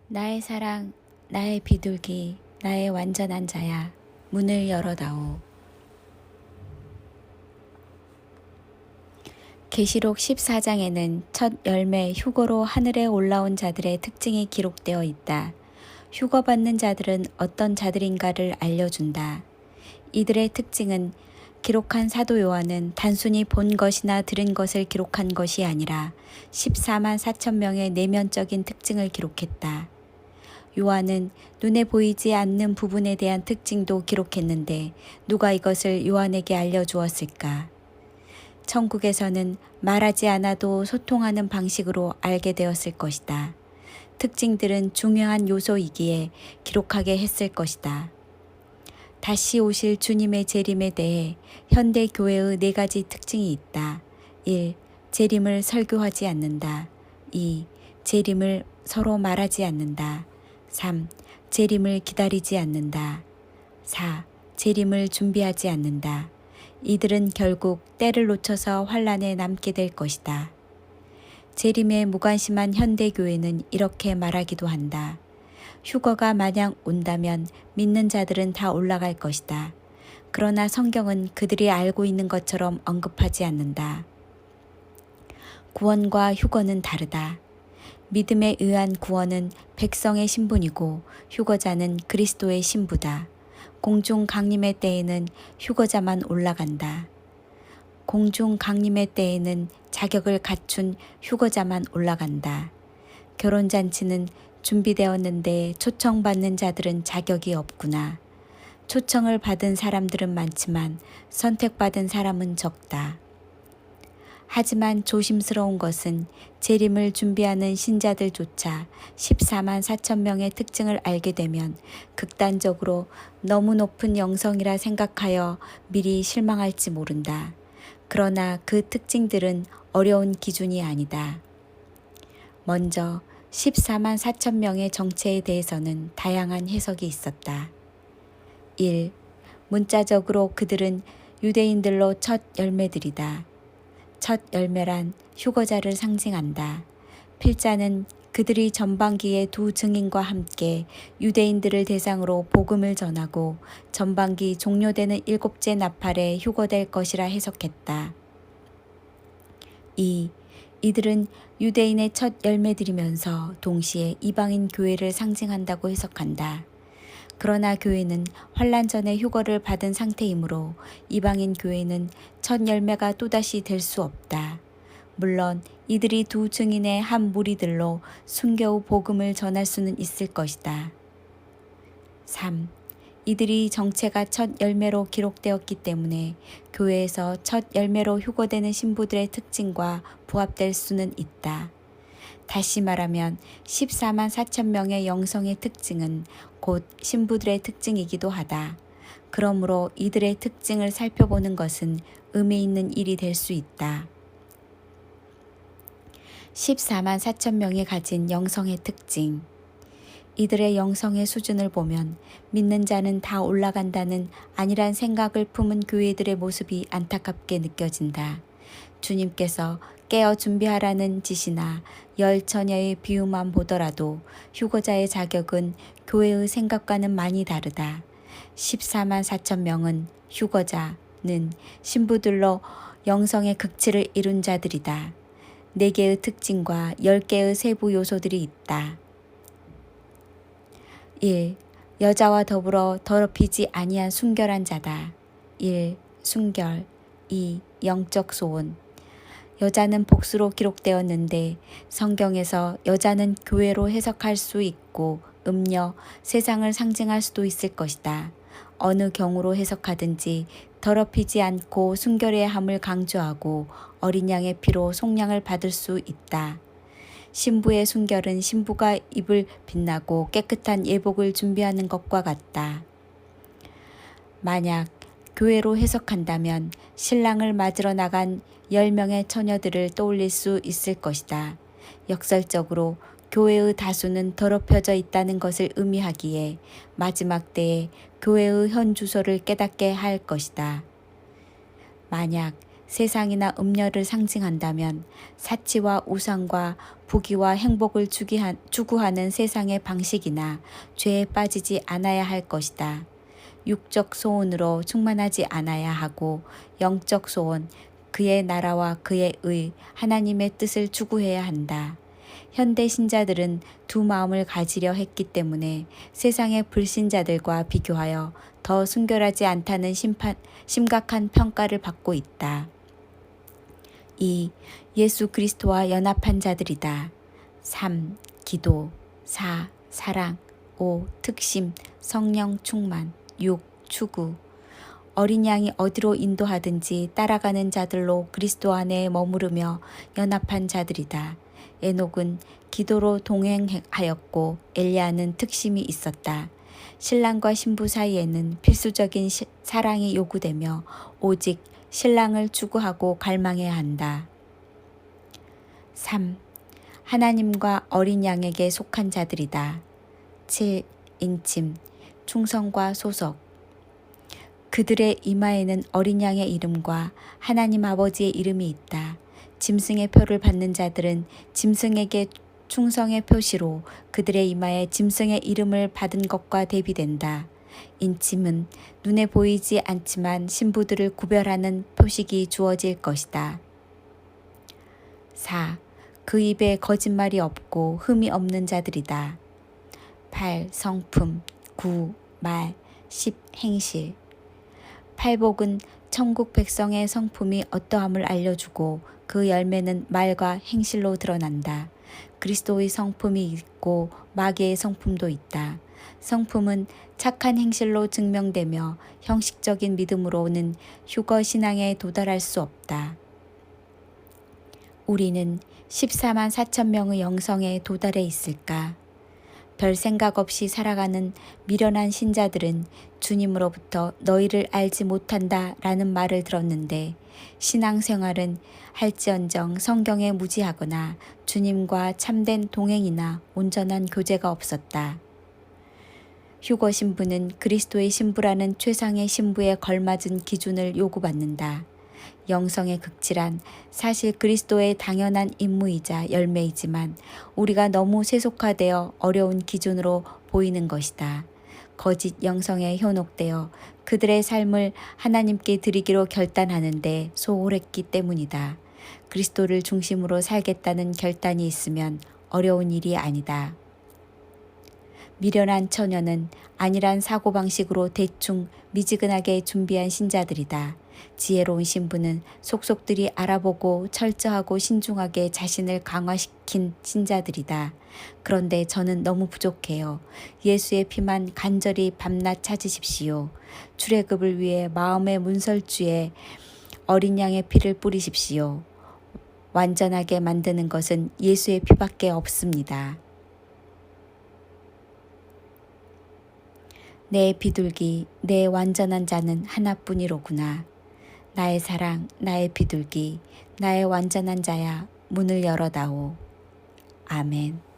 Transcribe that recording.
나의 사랑, 나의 비둘기, 나의 완전한 자야, 문을 열어다오. 계시록 14장에는 첫 열매 휴거로 하늘에 올라온 자들의 특징이 기록되어 있다. 휴거받는 자들은 어떤 자들인가를 알려준다. 이들의 특징은 기록한 사도 요한은 단순히 본 것이나 들은 것을 기록한 것이 아니라 14만 4천 명의 내면적인 특징을 기록했다. 요한은 눈에 보이지 않는 부분에 대한 특징도 기록했는데 누가 이것을 요한에게 알려주었을까? 천국에서는 말하지 않아도 소통하는 방식으로 알게 되었을 것이다. 특징들은 중요한 요소이기에 기록하게 했을 것이다. 다시 오실 주님의 재림에 대해 현대 교회의 4가지 특징이 있다. 1. 재림을 설교하지 않는다. 2. 재림을 서로 말하지 않는다. 3. 재림을 기다리지 않는다. 4. 재림을 준비하지 않는다. 이들은 결국 때를 놓쳐서 환란에 남게 될 것이다. 재림에 무관심한 현대교회는 이렇게 말하기도 한다. 휴거가 마냥 온다면 믿는 자들은 다 올라갈 것이다. 그러나 성경은 그들이 알고 있는 것처럼 언급하지 않는다. 구원과 휴거는 다르다. 믿음에 의한 구원은 백성의 신분이고 휴거자는 그리스도의 신부다. 공중 강림의 때에는 휴거자만 올라간다. 공중 강림의 때에는 자격을 갖춘 휴거자만 올라간다. 결혼잔치는 준비되었는데 초청받는 자들은 자격이 없구나. 초청을 받은 사람들은 많지만 선택받은 사람은 적다. 하지만 조심스러운 것은 재림을 준비하는 신자들조차 14만 4천 명의 특징을 알게 되면 극단적으로 너무 높은 영성이라 생각하여 미리 실망할지 모른다. 그러나 그 특징들은 어려운 기준이 아니다. 먼저 14만 4천 명의 정체에 대해서는 다양한 해석이 있었다. 1. 문자적으로 그들은 유대인들로 첫 열매들이다. 첫 열매란 휴거자를 상징한다. 필자는 그들이 전반기의 두 증인과 함께 유대인들을 대상으로 복음을 전하고 전반기 종료되는 7째 나팔에 휴거될 것이라 해석했다. 2. 이들은 유대인의 첫 열매들이면서 동시에 이방인 교회를 상징한다고 해석한다. 그러나 교회는 환란 전에 휴거를 받은 상태이므로 이방인 교회는 첫 열매가 또다시 될 수 없다. 물론 이들이 두 증인의 한 무리들로 순교후 복음을 전할 수는 있을 것이다. 3. 이들이 정체가 첫 열매로 기록되었기 때문에 교회에서 첫 열매로 휴거되는 신부들의 특징과 부합될 수는 있다. 다시 말하면 14만 4천 명의 영성의 특징은 곧 신부들의 특징이기도 하다. 그러므로 이들의 특징을 살펴보는 것은 의미 있는 일이 될 수 있다. 14만 4천 명이 가진 영성의 특징. 이들의 영성의 수준을 보면 믿는 자는 다 올라간다는 안일한 생각을 품은 교회들의 모습이 안타깝게 느껴진다. 주님께서 깨어 준비하라는 지시나 열 처녀의 비유만 보더라도 휴거자의 자격은 교회의 생각과는 많이 다르다. 14만 4천 명은 휴거자는 신부들로 영성의 극치를 이룬 자들이다. 4개의 특징과 10개의 세부 요소들이 있다. 1. 여자와 더불어 더럽히지 아니한 순결한 자다. 1. 순결. 2. 영적 소원. 여자는 복수로 기록되었는데 성경에서 여자는 교회로 해석할 수 있고 음녀, 세상을 상징할 수도 있을 것이다. 어느 경우로 해석하든지 더럽히지 않고 순결의 함을 강조하고 어린 양의 피로 속량을 받을 수 있다. 신부의 순결은 신부가 입을 빛나고 깨끗한 예복을 준비하는 것과 같다. 만약 교회로 해석한다면 신랑을 맞으러 나간 10명의 처녀들을 떠올릴 수 있을 것이다. 역설적으로 교회의 다수는 더럽혀져 있다는 것을 의미하기에 마지막 때에 교회의 현 주소를 깨닫게 할 것이다. 만약 세상이나 음녀를 상징한다면 사치와 우상과 부귀와 행복을 추구하는 세상의 방식이나 죄에 빠지지 않아야 할 것이다. 육적 소원으로 충만하지 않아야 하고 영적 소원, 그의 나라와 그의 의, 하나님의 뜻을 추구해야 한다. 현대 신자들은 두 마음을 가지려 했기 때문에 세상의 불신자들과 비교하여 더 순결하지 않다는 심각한 평가를 받고 있다. 2. 예수 그리스도와 연합한 자들이다. 3. 기도. 4. 사랑. 5. 특심. 성령 충만. 6. 추구. 어린 양이 어디로 인도하든지 따라가는 자들로 그리스도 안에 머무르며 연합한 자들이다. 에녹은 기도로 동행하였고 엘리야는 특심이 있었다. 신랑과 신부 사이에는 필수적인 사랑이 요구되며 오직 신랑을 추구하고 갈망해야 한다. 3. 하나님과 어린 양에게 속한 자들이다. 7. 인침, 충성과 소속. 그들의 이마에는 어린 양의 이름과 하나님 아버지의 이름이 있다. 짐승의 표를 받는 자들은 짐승에게 충성의 표시로 그들의 이마에 짐승의 이름을 받은 것과 대비된다. 인침은 눈에 보이지 않지만 신부들을 구별하는 표식이 주어질 것이다. 4. 그 입에 거짓말이 없고 흠이 없는 자들이다. 8. 성품. 9. 말. 10. 행실. 팔복은 천국 백성의 성품이 어떠함을 알려주고 그 열매는 말과 행실로 드러난다. 그리스도의 성품이 있고 마귀의 성품도 있다. 성품은 착한 행실로 증명되며 형식적인 믿음으로는 휴거 신앙에 도달할 수 없다. 우리는 14만 4천 명의 영성에 도달해 있을까? 별 생각 없이 살아가는 미련한 신자들은 주님으로부터 너희를 알지 못한다 라는 말을 들었는데 신앙생활은 할지언정 성경에 무지하거나 주님과 참된 동행이나 온전한 교제가 없었다. 휴거 신부는 그리스도의 신부라는 최상의 신부에 걸맞은 기준을 요구받는다. 영성의 극치란 사실 그리스도의 당연한 임무이자 열매이지만 우리가 너무 세속화되어 어려운 기준으로 보이는 것이다. 거짓 영성에 현혹되어 그들의 삶을 하나님께 드리기로 결단하는데 소홀했기 때문이다. 그리스도를 중심으로 살겠다는 결단이 있으면 어려운 일이 아니다. 미련한 처녀는 안일한 사고방식으로 대충 미지근하게 준비한 신자들이다. 지혜로운 신부는 속속들이 알아보고 철저하고 신중하게 자신을 강화시킨 신자들이다. 그런데 저는 너무 부족해요. 예수의 피만 간절히 밤낮 찾으십시오. 출애굽을 위해 마음의 문설주에 어린 양의 피를 뿌리십시오. 완전하게 만드는 것은 예수의 피밖에 없습니다. 내 비둘기, 내 완전한 자는 하나뿐이로구나. 나의 사랑, 나의 비둘기, 나의 완전한 자야, 문을 열어다오. 아멘.